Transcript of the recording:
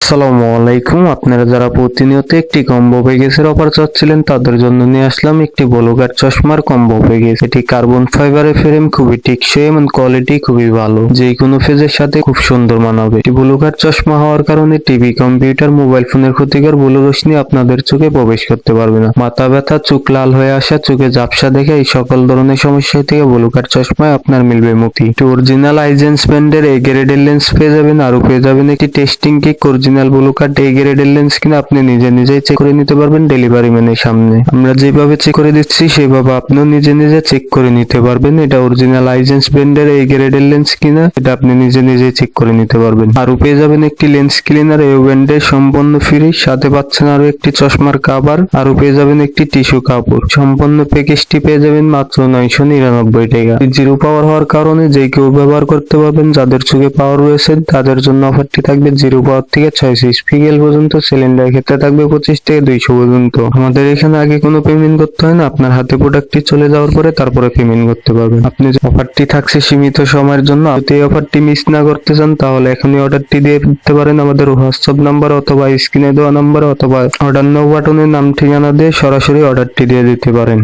আসসালামু আলাইকুম। আপনারা যারা প্রতিনিয়ত একটি কম্বো প্যাকেজের অফার চাচ্ছিলেন তাদের জন্য নিয়ে আসলাম একটি ব্লুকার চশমার কম্বো প্যাকেজ। এটি কার্বন ফাইবারের ফ্রেম, খুবই টেকসই এবং কোয়ালিটি খুবই ভালো, যে কোনো ফেজের সাথে খুব সুন্দর মানাবে। এটি ব্লুকার চশমা হওয়ার কারণে টিভি, কম্পিউটার, মোবাইল ফোনের ক্ষতিকর ব্লু রশ্মি আপনাদের চোখে প্রবেশ করতে পারবে না। মাথা ব্যথা, চোখ লাল হয়ে আসা, চোখে ঝাপসা দেখে এই সকল ধরনের সমস্যা থেকে ব্লুকার চশমায় আপনার মিলবে মুক্তি। এটি অরিজিনাল আইজেন্স ব্র্যান্ডের এ গ্রেডের লেন্স পেয়ে যাবেন, আরো পেয়ে যাবেন একটি টেস্টিং কিট। অরিজিনাল ব্লুকার এ গ্রেডের লেন্স কিনা আপনি নিজেই চেক করে নিতে পারবেন ডেলিভারি ম্যানের সামনে। আমরা যেভাবে চেক করে দিচ্ছি সেভাবে আপনিও নিজে চেক করে নিতে পারবেন। এটা অরিজিনাল আইজেন্স ব্র্যান্ডের এই গ্রেডের লেন্স কিনা এটা আপনি নিজে চেক করে নিতে পারবেন। আরো পেয়ে যাবেন একটি লেন্স ক্লিনার এই ব্র্যান্ডের সম্পূর্ণ ফ্রি, সাথে পাচ্ছেন আরো একটি চশমার কভার, আরো পেয়ে যাবেন একটি টিস্যু কাপড়। সম্পূর্ণ প্যাকেজটি পেয়ে যাবেন মাত্র 999 টাকা। জিরো পাওয়ার হওয়ার কারণে যে কেউ ব্যবহার করতে পারবেন। যাদের চোখে পাওয়ার রয়েছে তাদের জন্য অফারটি থাকবে জিরো পাওয়ার থেকে 600 পিক্সেল পর্যন্ত। সিলিন্ডার ক্ষেত্রে থাকবে 25 থেকে 200 পর্যন্ত। আমাদের এখানে আগে কোনো পেমেন্ট করতে হয় না, আপনার হাতে প্রোডাক্টটি চলে যাওয়ার পরে তারপরে পেমেন্ট করতে পারবেন। আপনি অফারটি থাকছে সীমিত সময়ের জন্য। যদি এই অফারটি মিস না করতে চান তাহলে এখনই অর্ডারটি দিয়ে দিতে পারেন আমাদের হোয়াটসঅ্যাপ নাম্বার অথবা স্ক্রিনে দেওয়া নাম্বার অথবা অর্ডার নাও বাটনের নাম ঠিকানা দিয়ে সরাসরি অর্ডারটি দিয়ে দিতে পারেন।